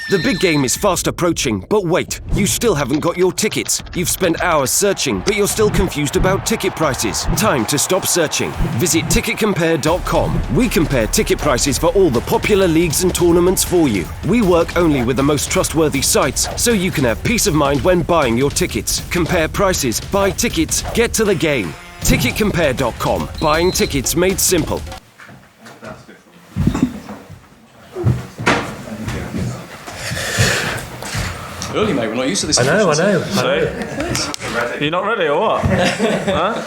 The big game is fast approaching, but wait, you still haven't got your tickets. You've spent hours searching, but you're still confused about ticket prices. Time to stop searching. Visit ticketcompare.com. We compare ticket prices for all the popular leagues and tournaments for you. We work only with the most trustworthy sites, so you can have peace of mind when buying your tickets. Compare prices, buy tickets, get to the game. Ticketcompare.com. Buying tickets made simple. Early, mate. We're not used to this. I know. You're not ready or what? Huh?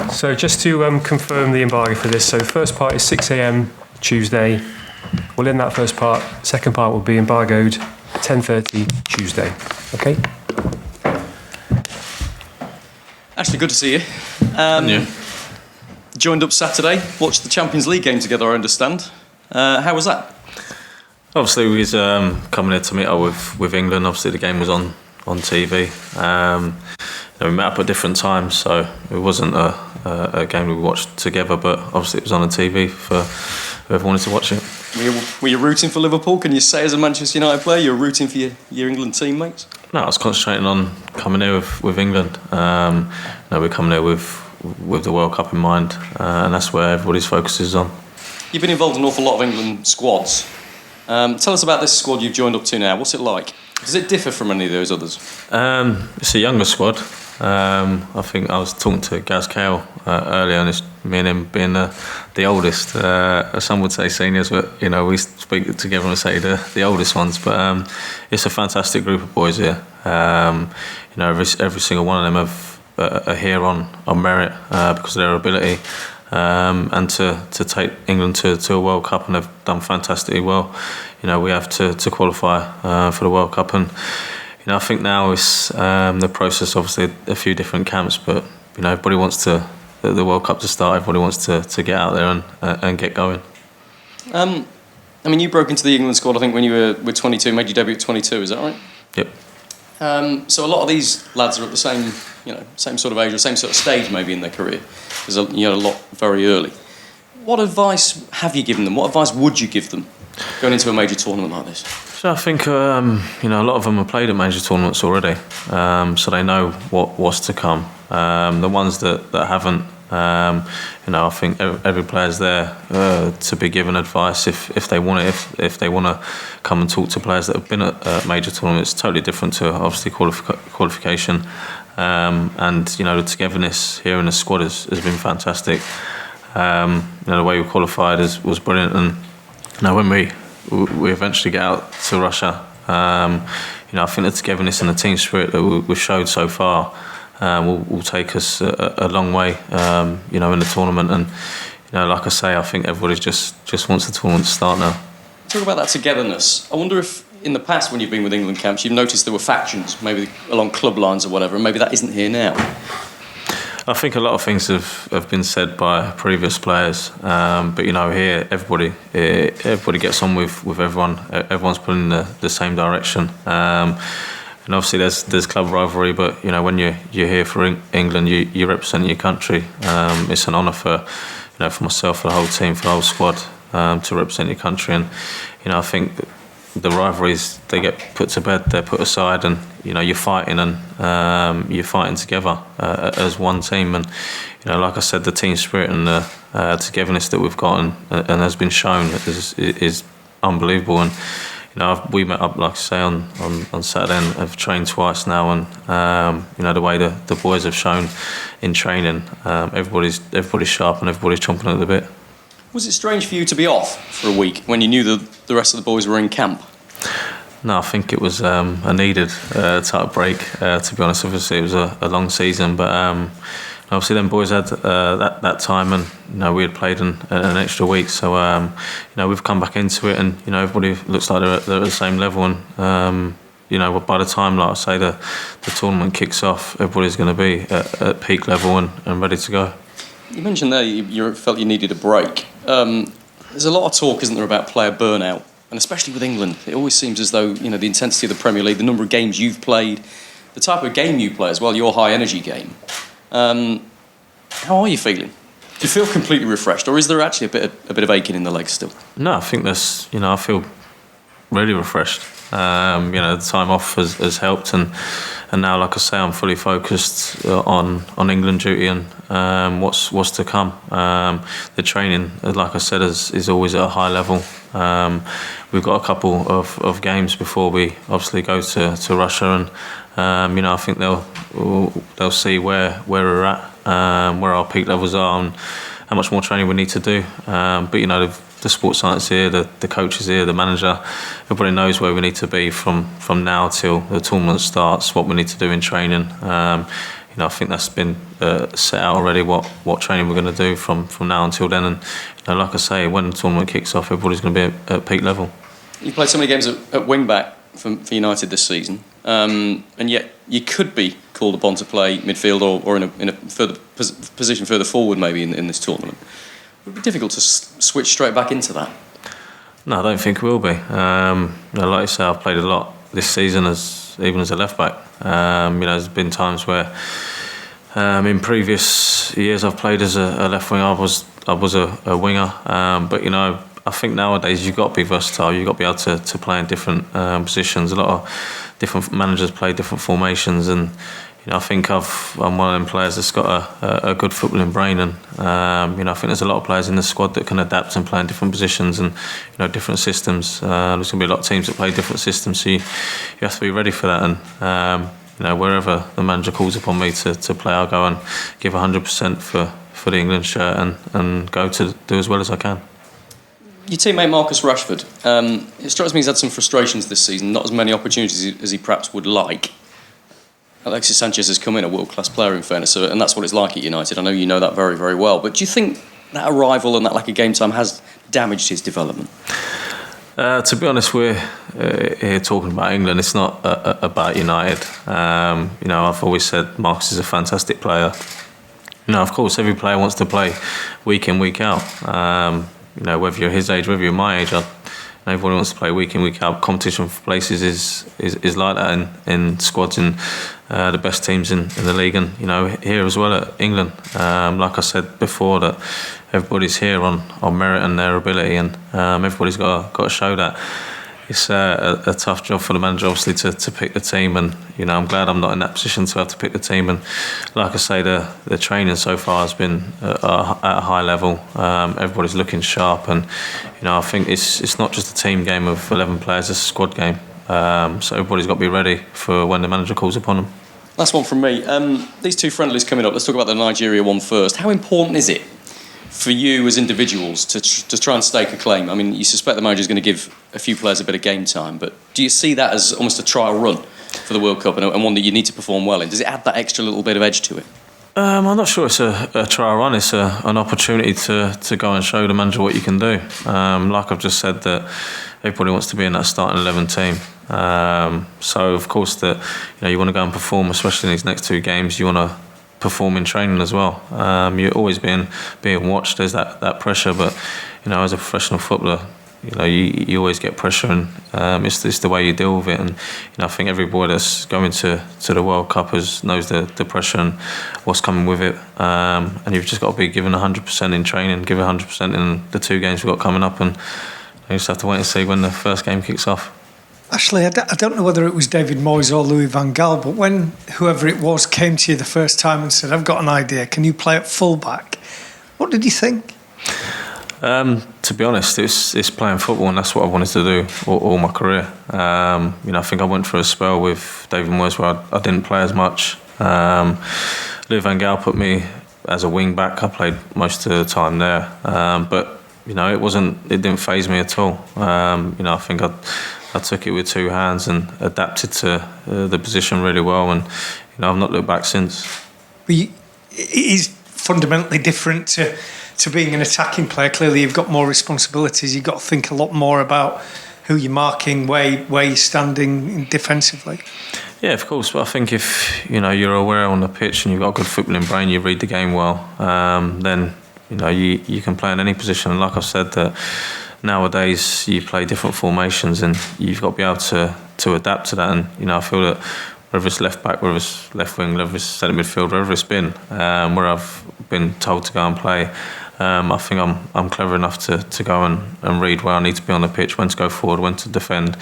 So just to confirm the embargo for this, so the first part is 6 a.m. Tuesday. We'll end that first part. Second part will be embargoed 10:30 Tuesday. Okay? Actually, good to see you. Joined up Saturday, watched the Champions League game together, I understand. How was that? Obviously, we was coming here to meet up with England. Obviously, the game was on TV. We met up at different times, so it wasn't a game we watched together, but obviously it was on the TV for whoever wanted to watch it. Were you rooting for Liverpool? Can you say, as a Manchester United player, you were rooting for your England teammates? No, I was concentrating on coming here with England. We're coming here with the World Cup in mind, and that's where everybody's focus is on. You've been involved in an awful lot of England squads. Tell us about this squad you've joined up to now. What's it like? Does it differ from any of those others? It's a younger squad. I think I was talking to Gareth earlier, and it's me and him being the oldest. Some would say seniors, but we speak together and say the oldest ones. But it's a fantastic group of boys here. Every single one of them are here on merit because of their ability. And to take England to a World Cup, and they've done fantastically well. We have to qualify for the World Cup, and I think now it's the process. Obviously, a few different camps, but everybody wants the World Cup to start. Everybody wants to get out there and get going. You broke into the England squad, I think, when you were 22, made your debut at 22. Is that right? Yep. So a lot of these lads are at the same sort of age or same sort of stage maybe in their career. Because you had a lot very early. What advice have you given them? What advice would you give them going into a major tournament like this? So I think a lot of them have played at major tournaments already, so they know what's to come. The ones that haven't, I think every player's there to be given advice if they want it. If they want to come and talk to players that have been at major tournaments, it's totally different to obviously qualification. And the togetherness here in the squad has been fantastic. The way we qualified was brilliant, and when we eventually get out to Russia, I think the togetherness and the team spirit that we've showed so far will take us a long way, in the tournament. And like I say, I think everybody just wants the tournament to start now. Talk about that togetherness. I wonder if in the past, when you've been with England camps, you've noticed there were factions, maybe along club lines or whatever, and maybe that isn't here now. I think a lot of things have been said by previous players, but here everybody gets on with everyone. Everyone's pulling the same direction, and obviously there's club rivalry. But when you're here for England, you represent your country. It's an honour for myself, for the whole team, for the whole squad to represent your country. And I think the rivalries, they get put to bed, they're put aside, and you're fighting, and you're fighting together as one team. And like I said, the team spirit and the togetherness that we've got and has been shown is unbelievable. And we met up, like I say, on Saturday, and have trained twice now. And the way the boys have shown in training, everybody's sharp and everybody's chomping at the bit. Was it strange for you to be off for a week when you knew the rest of the boys were in camp? No, I think it was a needed type break, to be honest. Obviously, it was a long season, but obviously them boys had that time, and we had played an extra week. So we've come back into it, and everybody looks like they're at the same level. And by the time, like I say, the tournament kicks off, everybody's going to be at peak level and ready to go. You mentioned there you felt you needed a break. There's a lot of talk, isn't there, about player burnout, and especially with England. It always seems as though the intensity of the Premier League, the number of games you've played, the type of game you play as well, your high energy game. How are you feeling? Do you feel completely refreshed, or is there actually a bit of aching in the legs still? No, I think that's I feel really refreshed. The time off has helped, and now, like I say, I'm fully focused on England duty and what's to come. The training, like I said, is always at a high level. We've got a couple of games before we obviously go to Russia, and I think they'll see where we're at, where our peak levels are, and how much more training we need to do. But the sports science here, the coaches here, the manager, everybody knows where we need to be from now till the tournament starts, what we need to do in training. I think that's been set out already, what training we're going to do from now until then. And like I say, when the tournament kicks off, everybody's going to be at peak level. You played so many games at wing back for United this season, and yet you could be called upon to play midfield or in a further position further forward maybe in this tournament. It would be difficult to switch straight back into that. No, I don't think it will be. Like you say, I've played a lot this season even as a left back. There's been times where in previous years I've played as a left winger. I was a winger, but I think nowadays you've got to be versatile. You've got to be able to play in different positions. A lot of different managers play different formations, and I think I'm one of them players that's got a good footballing brain, and I think there's a lot of players in the squad that can adapt and play in different positions and different systems. There's going to be a lot of teams that play different systems, so you have to be ready for that. And wherever the manager calls upon me to play, I'll go and give 100% for the England shirt and go to do as well as I can. Your teammate Marcus Rashford, it strikes me he's had some frustrations this season, not as many opportunities as he perhaps would like. Alexis Sanchez has come in, a world-class player in fairness, and that's what it's like at United. I know you know that very, very well. But do you think that arrival and that lack of game time has damaged his development? To be honest, we're here talking about England. It's not about United. I've always said Marcus is a fantastic player. Of course, every player wants to play week in, week out. Whether you're his age, whether you're my age, everybody wants to play week in, week out. Competition for places is like that in squads in the best teams in the league, and here as well at England. Like I said before, that everybody's here on merit and their ability, and everybody's got to show that. It's a tough job for the manager, obviously, to pick the team, and I'm glad I'm not in that position to have to pick the team. And like I say, the training so far has been at a high level. Everybody's looking sharp, and I think it's not just a team game of 11 players; it's a squad game. So everybody's got to be ready for when the manager calls upon them. Last one from me. These two friendlies coming up. Let's talk about the Nigeria one first. How important is it for you as individuals to try and stake a claim? I mean, you suspect the manager's going to give a few players a bit of game time, but do you see that as almost a trial run for the World Cup and one that you need to perform well in? Does it add that extra little bit of edge to it? I'm not sure it's a trial run. It's an opportunity to go and show the manager what you can do. Like I've just said, that everybody wants to be in that starting 11 team. So of course that you want to go and perform, especially in these next two games. You want to perform in training as well. You're always being watched. There's that pressure, but as a professional footballer, you always get pressure, and it's the way you deal with it. And I think every boy that's going to the World Cup knows the pressure and what's coming with it. And you've just got to be given 100% in training, give it 100% in the two games we've got coming up, and you just have to wait and see when the first game kicks off. Ashley, I don't know whether it was David Moyes or Louis van Gaal, but when whoever it was came to you the first time and said, "I've got an idea, can you play at full-back?" What did you think? To be honest, it's playing football, and that's what I wanted to do all my career. I think I went through a spell with David Moyes where I didn't play as much. Louis van Gaal put me as a wing back. I played most of the time there, but it didn't faze me at all. I think I took it with two hands and adapted to the position really well, and I've not looked back since. But it is fundamentally different to being an attacking player. Clearly, you've got more responsibilities. You've got to think a lot more about who you're marking, where you're standing defensively. Yeah, of course. But I think if you're aware on the pitch and you've got a good footballing brain, you read the game well, then you can play in any position. And like I've said, that nowadays you play different formations, and you've got to be able to adapt to that. And I feel that whether it's left back, whether it's left wing, whether it's centre midfield, wherever it's been, where I've been told to go and play, I think I'm clever enough to go and read where I need to be on the pitch, when to go forward, when to defend.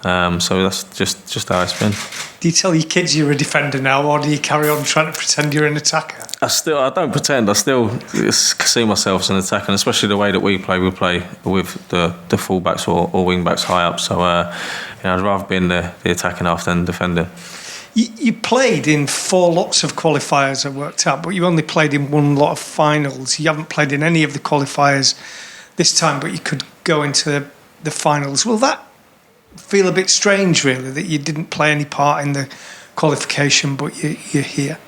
So that's just how it's been. Do you tell your kids you're a defender now, or do you carry on trying to pretend you're an attacker? I don't pretend. I still see myself as an attacker, and especially the way that we play with the full-backs or wing-backs high up. So I'd rather be in the attacking half than defending. You played in 4 lots of qualifiers, I worked out, but you only played in 1 lot of finals. You haven't played in any of the qualifiers this time, but you could go into the finals. Will that feel a bit strange, really, that you didn't play any part in the qualification, but you're here?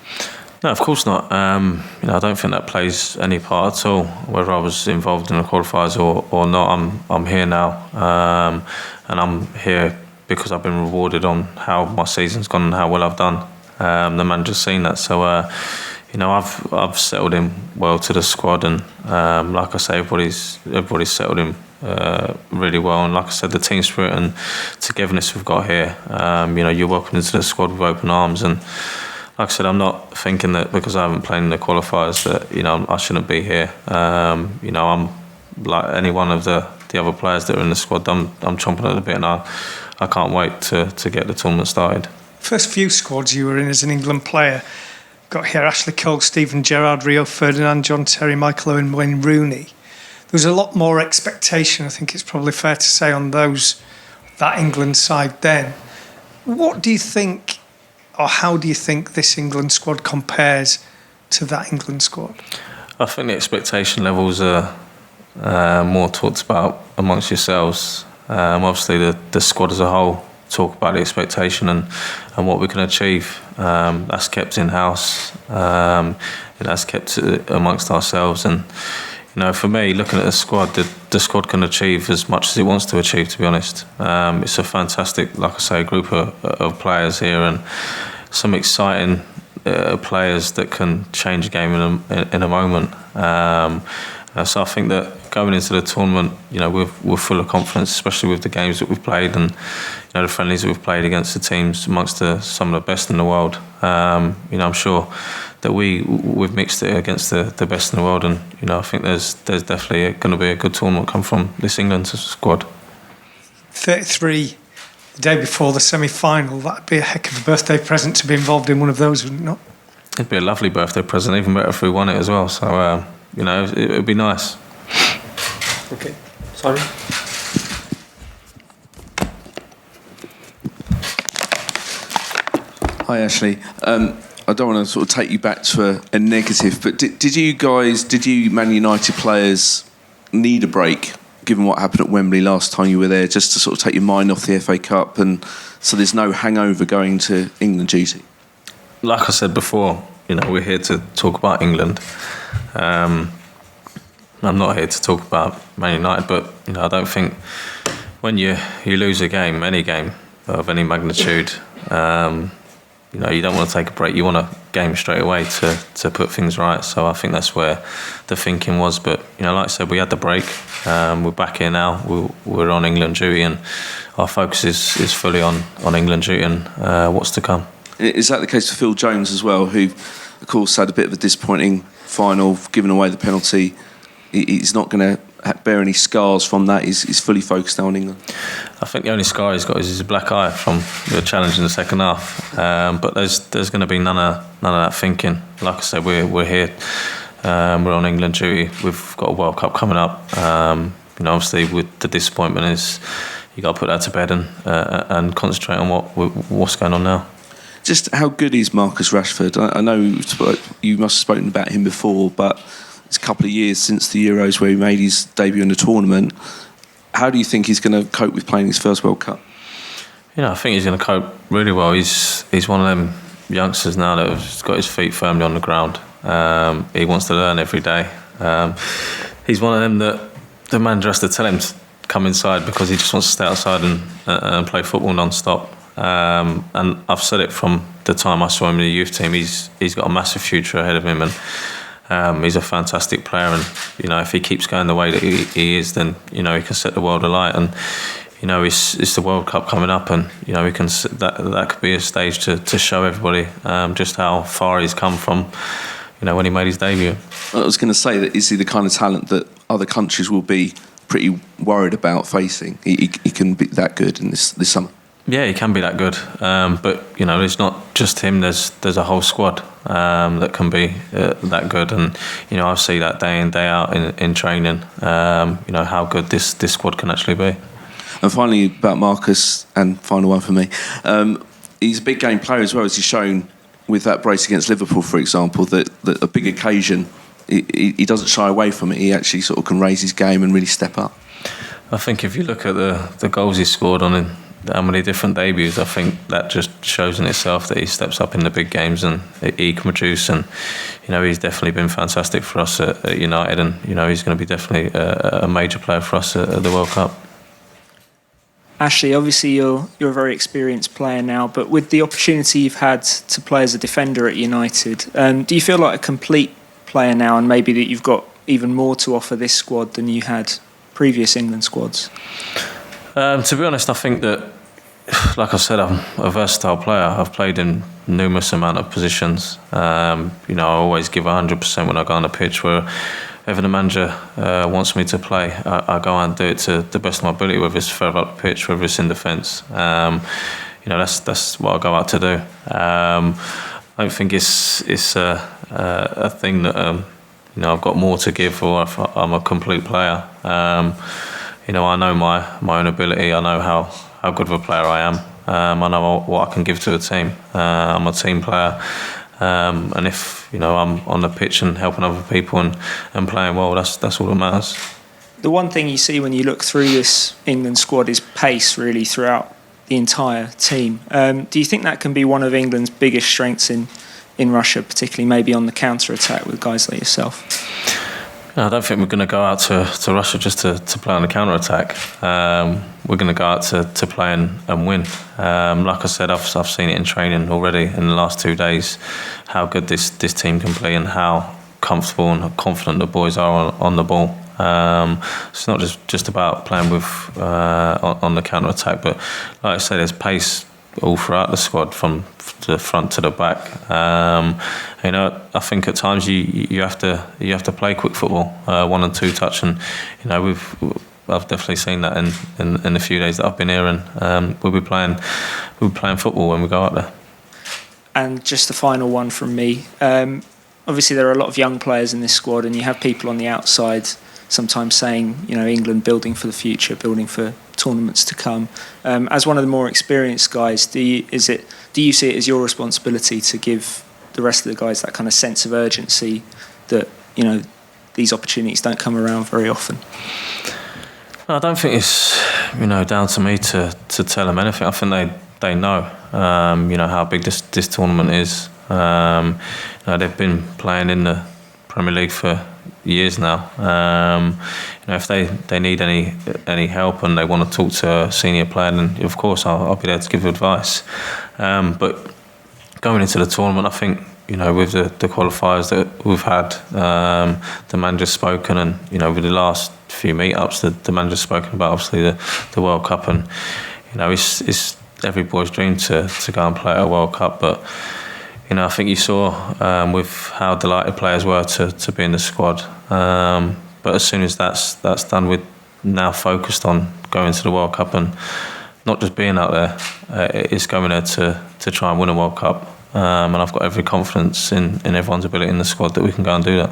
No, of course not. I don't think that plays any part at all, whether I was involved in the qualifiers or not. I'm here now, and I'm here because I've been rewarded on how my season's gone and how well I've done. The manager's seen that, so I've settled in well to the squad, and like I say, everybody's settled in really well. And like I said, the team spirit and togetherness we've got here. You're welcomed into the squad with open arms, and like I said, I'm not thinking that because I haven't played in the qualifiers that I shouldn't be here. I'm like any one of the other players that are in the squad. I'm chomping at the bit, and I can't wait to get the tournament started. First few squads you were in as an England player, got here Ashley Cole, Steven Gerrard, Rio Ferdinand, John Terry, Michael Owen, Wayne Rooney. There was a lot more expectation, I think it's probably fair to say, on that England side then. What do you think, or how do you think this England squad compares to that England squad? I think the expectation levels are more talked about amongst yourselves. Obviously, the squad as a whole talk about the expectation and what we can achieve. That's kept in house. That's kept amongst ourselves. And for me, looking at the squad, the squad can achieve as much as it wants to achieve. To be honest, it's a fantastic, like I say, group of players here, and some exciting players that can change a game in a moment. So I think that going into the tournament, we're full of confidence, especially with the games that we've played and the friendlies that we've played against the teams amongst some of the best in the world. I'm sure that we've mixed it against the best in the world, and I think there's definitely going to be a good tournament come from this England squad. 33 the day before the semi-final. That'd be a heck of a birthday present to be involved in one of those, wouldn't it not? It'd be a lovely birthday present, even better if we won it as well. So it would be nice. Okay, Simon. Hi, Ashley. I don't want to sort of take you back to a negative, but did you Man United players need a break, given what happened at Wembley last time you were there, just to sort of take your mind off the FA Cup, and so there's no hangover going to England duty? Like I said before, we're here to talk about England. I'm not here to talk about Man United, but I don't think when you lose a game, any game of any magnitude, you don't want to take a break. You want a game straight away to put things right. So I think that's where the thinking was. But like I said, we had the break. We're back here now. We're on England duty, and our focus is fully on England duty and what's to come. Is that the case for Phil Jones as well, who, of course, had a bit of a disappointing final, giving away the penalty? He's not going to bear any scars from that. He's fully focused now on England. I think the only scar he's got is his black eye from the challenge in the second half. But there's going to be none of that thinking. Like I said, we're here. We're on England duty. We've got a World Cup coming up. Obviously, with the disappointment is you got to put that to bed and concentrate on what's going on now. Just how good is Marcus Rashford? I know you must have spoken about him before, but it's a couple of years since the Euros where he made his debut in the tournament. How do you think he's going to cope with playing his first World Cup? I think he's going to cope really well. He's one of them youngsters now that has got his feet firmly on the ground. He wants to learn every day. He's one of them that the manager has to tell him to come inside because he just wants to stay outside and play football non-stop. And I've said it from the time I saw him in the youth team. He's got a massive future ahead of him, and he's a fantastic player. And if he keeps going the way that he is, then he can set the world alight. And it's the World Cup coming up, and he can that could be a stage to show everybody just how far he's come from when he made his debut. I was going to say that is he the kind of talent that other countries will be pretty worried about facing? He can be that good in this summer. Yeah, he can be that good, but it's not just him. There's a whole squad that can be that good, and I see that day in day out in training. How good this squad can actually be. And finally, about Marcus, and final one for me. He's a big game player as well, as he's shown with that brace against Liverpool, for example. That a big occasion, he doesn't shy away from it. He actually sort of can raise his game and really step up. I think if you look at the goals he scored on how many different debuts, I think that just shows in itself that he steps up in the big games and he can produce. And he's definitely been fantastic for us at United, and he's going to be definitely a major player for us at the World Cup. Ashley, obviously you're a very experienced player now, but with the opportunity you've had to play as a defender at United, do you feel like a complete player now, and maybe that you've got even more to offer this squad than you had previous England squads? To be honest, I think that, like I said, I'm a versatile player. I've played in numerous amount of positions. I always give 100% when I go on the pitch. Wherever the manager wants me to play, I go and do it to the best of my ability, whether it's further up the pitch, whether it's in defence. That's what I go out to do. I don't think it's a thing that I've got more to give, or if I'm a complete player. I know my own ability. I know how good of a player I am. I know what I can give to a team. I'm a team player. And if I'm on the pitch and helping other people and playing well, that's all that matters. The one thing you see when you look through this England squad is pace, really, throughout the entire team. Do you think that can be one of England's biggest strengths in Russia, particularly maybe on the counter-attack with guys like yourself? I don't think we're going to go out to Russia just to play on the counter-attack. We're going to go out to play and win. Like I said, I've seen it in training already in the last 2 days, how good this team can play and how comfortable and confident the boys are on the ball. It's not just about playing with on the counter-attack, but like I said, there's pace all throughout the squad from the front to the back. I think at times you have to play quick football, 1 and 2 touch, and I've definitely seen that in the few days that I've been here, and we'll be playing football when we go out there. And just the final one from me. Obviously, there are a lot of young players in this squad, and you have people on the outside sometimes saying, England building for the future, building for tournaments to come. As one of the more experienced guys, do you see it as your responsibility to give the rest of the guys that kind of sense of urgency that these opportunities don't come around very often? I don't think it's down to me to tell them anything. I think they know how big this tournament is. They've been playing in the Premier League for years now. If they need any help and they want to talk to a senior player, then of course I'll be there to give advice. But going into the tournament, I think with the qualifiers that we've had, the manager's spoken, and with the last few meetups, the manager's spoken about obviously the World Cup, and it's every boy's dream to go and play at a World Cup, but. I think you saw with how delighted players were to be in the squad. But as soon as that's done, we're now focused on going to the World Cup and not just being out there. It's going there to try and win a World Cup. And I've got every confidence in everyone's ability in the squad that we can go and do that.